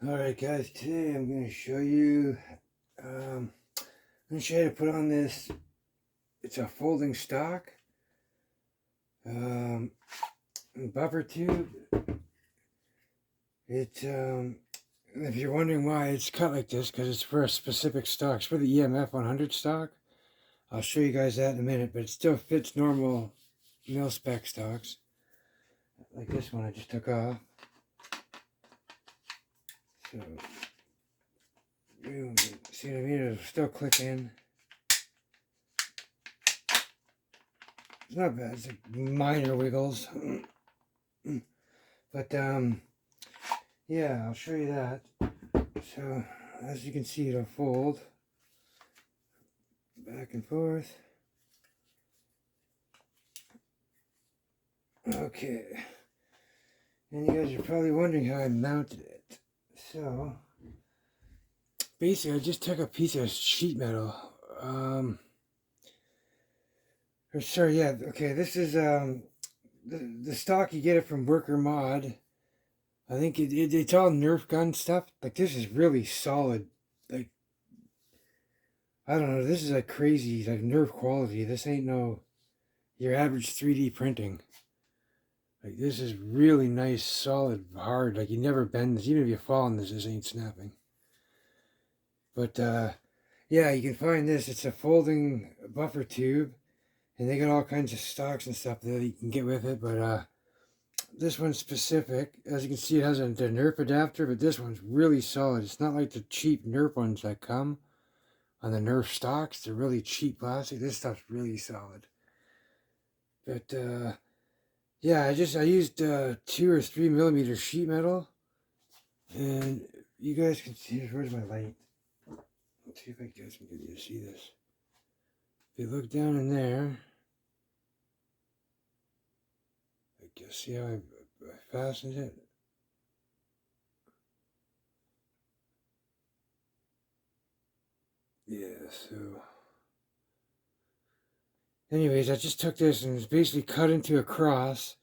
Alright guys, today I'm going to show you, I'm going to show you how to put on this, it's a folding stock, buffer tube. If you're wondering why it's cut like this, because it's for a specific stock, it's for the EMF 100 stock. I'll show you guys that in a minute, but it still fits normal mil spec stocks, like this one I just took off. So, see what I mean? It'll still click in. It's not bad, it's like minor wiggles. But, yeah, I'll show you that. So, as you can see, it'll fold back and forth. Okay. And you guys are probably wondering how I mounted it. So, basically, I just took a piece of sheet metal. This is, the stock, you get it from Worker Mod. I think it's all Nerf gun stuff. Like, this is really solid. Like, I don't know, this is like crazy, like Nerf quality. This ain't no your average 3D printing. Like, this is really nice, solid, hard. Like, you never bend this. Even if you fall on this ain't snapping. But, yeah, you can find this. It's a folding buffer tube. And they got all kinds of stocks and stuff that you can get with it. But, this one's specific. As you can see, it has a Nerf adapter. But this one's really solid. It's not like the cheap Nerf ones that come on the Nerf stocks. They're really cheap plastic. This stuff's really solid. But, yeah, I used 2 or 3 millimeter sheet metal, and you guys can see, where's my light? Let's see if I guys can get you to see this. If you look down in there, I guess, see how I fastened it? Yeah, so anyways, I just took this and it's basically cut into a cross,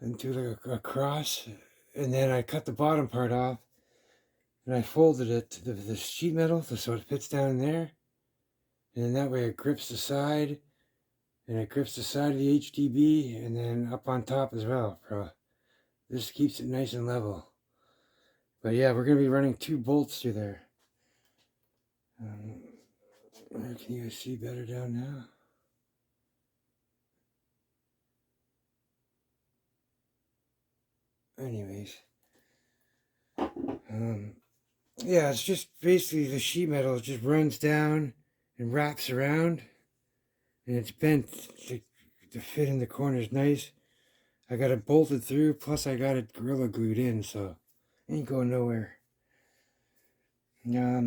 like a cross, and then I cut the bottom part off, and I folded it to the sheet metal so it fits down in there, and then that way it grips the side, and it grips the side of the HDB, and then up on top as well. This keeps it nice and level. But yeah, we're going to be running 2 bolts through there. Can you guys see better down now? Anyways, yeah, it's just basically the sheet metal just runs down and wraps around, and it's bent to fit in the corners nice. I got it bolted through, plus I got it Gorilla glued in, so it ain't going nowhere. Yeah,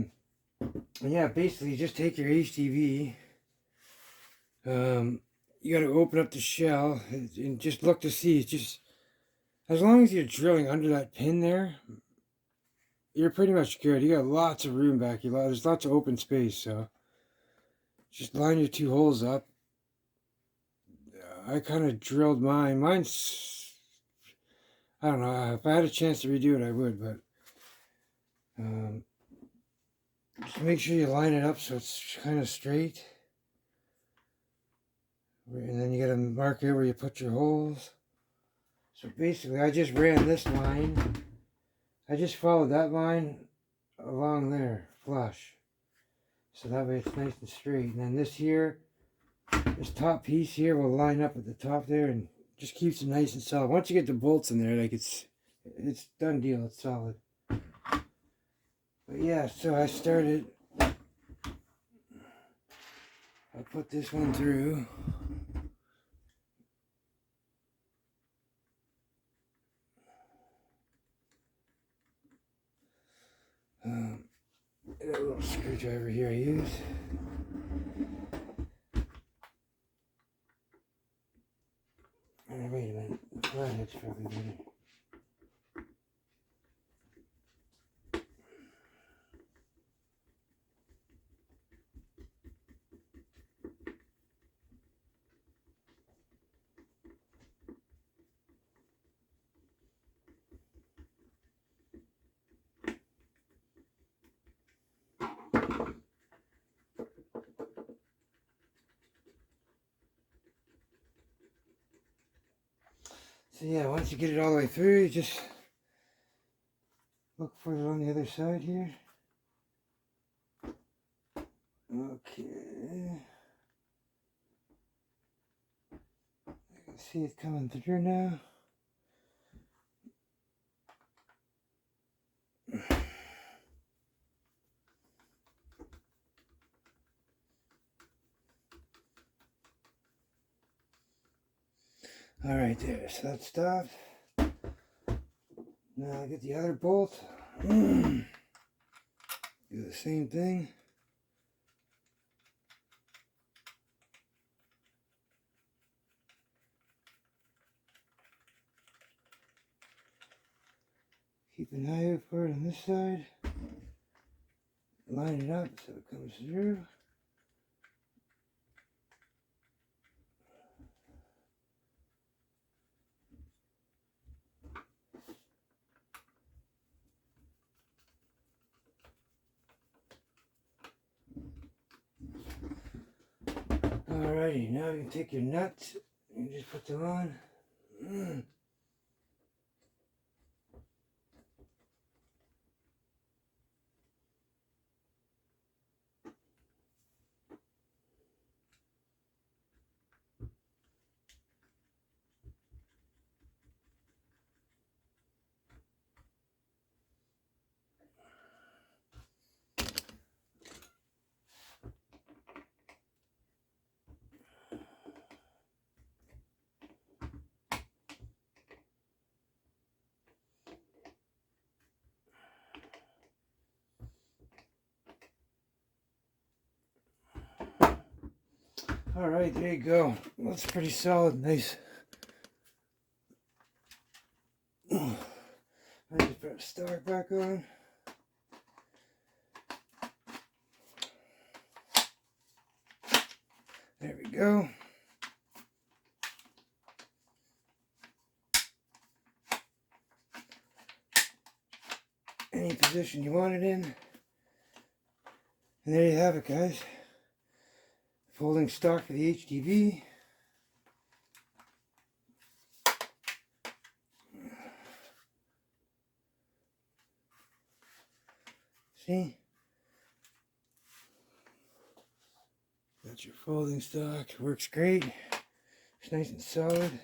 basically just take your HDB. You got to open up the shell and just look to see. It's just, as long as you're drilling under that pin there, you're pretty much good. You got lots of room back. There's lots of open space, so just line your 2 holes up. I kind of drilled mine. Mine's, I don't know. If I had a chance to redo it, I would, but just make sure you line it up so it's kind of straight. And then you got to mark out where you put your holes. So basically, I just ran this line. I just followed that line along there, flush. So that way it's nice and straight. And then this top piece here will line up at the top there and just keeps it nice and solid. Once you get the bolts in there, like it's done deal, it's solid. But yeah, so I started, I put this one through. A little screwdriver here I use. Wait a minute, the flathead's probably better. So yeah, once you get it all the way through, you just look for it on the other side here. Okay. I can see it coming through now. All right, there. So that's stopped. Now I get the other bolt. Do the same thing. Keep an eye out for it on this side. Line it up so it comes through. Alrighty, now you can take your nuts and just put them on. Alright, there you go. That's pretty solid, nice. I just put a stock back on. There we go. Any position you want it in. And there you have it, guys. Folding stock for the HDB. See? That's your folding stock. Works great. It's nice and solid.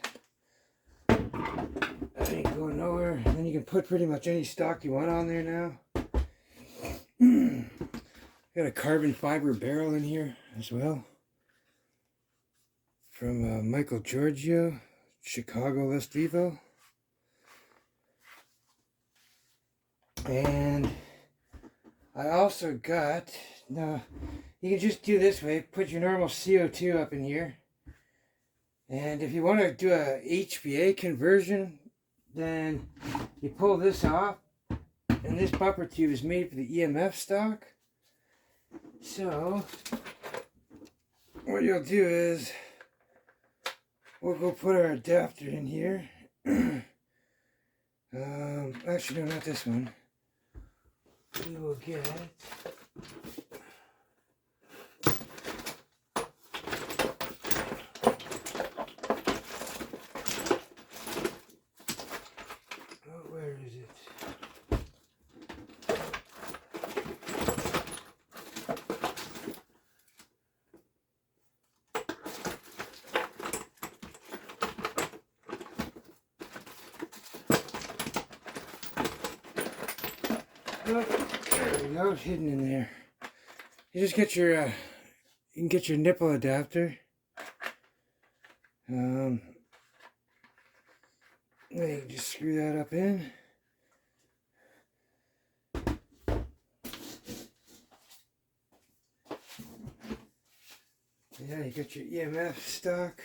That ain't going nowhere. And then you can put pretty much any stock you want on there now. Got a carbon fiber barrel in here as well. From Michael Giorgio, Chicago West Vivo. And I also got, now you can just do this way, put your normal CO2 up in here. And if you want to do a HVA conversion, then you pull this off. And this bumper tube is made for the EMF stock. So, what you'll do is, we'll go put our adapter in here. Actually, no, not this one. We will get where is it? Oh, there we go, it's hidden in there. You just get your, you can get your nipple adapter. Then you can just screw that up in. Yeah, you got your EMF stock.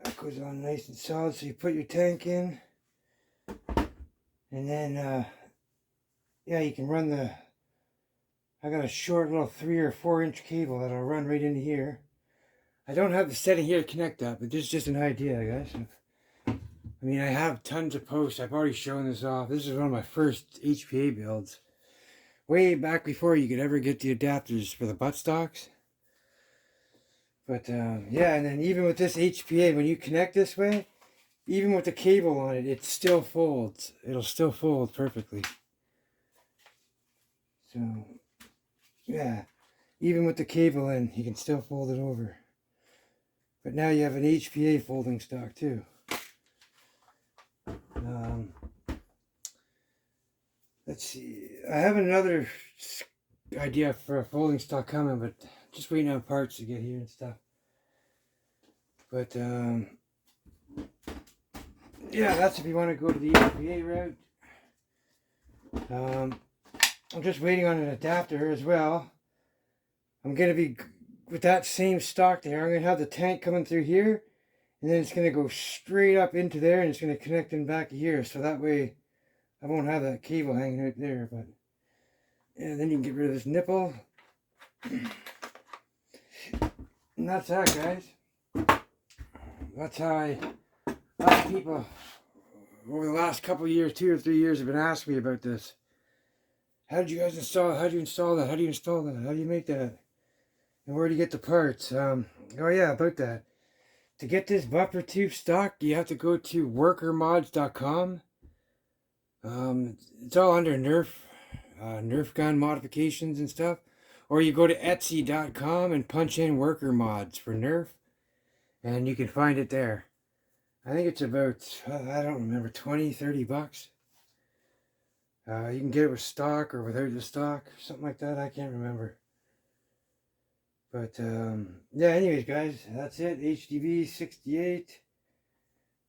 That goes on nice and solid, so you put your tank in. And then, yeah, you can run the, I got a short little 3 or 4 inch cable that'll run right into here. I don't have the setting here to connect that, but this is just an idea, guys. I mean, I have tons of posts. I've already shown this off. This is one of my first HPA builds. Way back before you could ever get the adapters for the buttstocks. But yeah, and then even with this HPA, when you connect this way, even with the cable on it, it still folds. It'll still fold perfectly. So yeah, even with the cable in, you can still fold it over. But now you have an HPA folding stock too. Let's see. I have another idea for a folding stock coming, but just waiting on parts to get here and stuff. But yeah, that's if you want to go to the HPA route. I'm just waiting on an adapter as well. I'm going to be, with that same stock there, I'm going to have the tank coming through here, and then it's going to go straight up into there, and it's going to connect in back here, so that way I won't have that cable hanging out there. But yeah, then you can get rid of this nipple. And that's that, guys. That's how a lot of people over the last couple of years, 2 or 3 years, have been asking me about this. How did you guys install it? How do you install that? How do you install that? How do you make that? And where do you get the parts? Oh yeah, about that. To get this buffer tube stock, you have to go to workermods.com. It's all under Nerf gun modifications and stuff. Or you go to etsy.com and punch in worker mods for Nerf, and you can find it there. I think it's about, I don't remember, 20, 30 bucks. You can get it with stock or without the stock, something like that. I can't remember. But yeah, anyways, guys, that's it. HDB 68,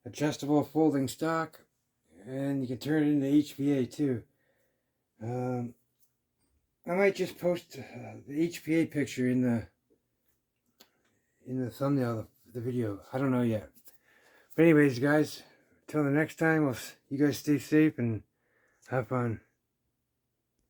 adjustable folding stock, and you can turn it into HPA too. I might just post the HPA picture in the thumbnail of the video. I don't know yet. But anyways, guys, until the next time, you guys stay safe and have fun.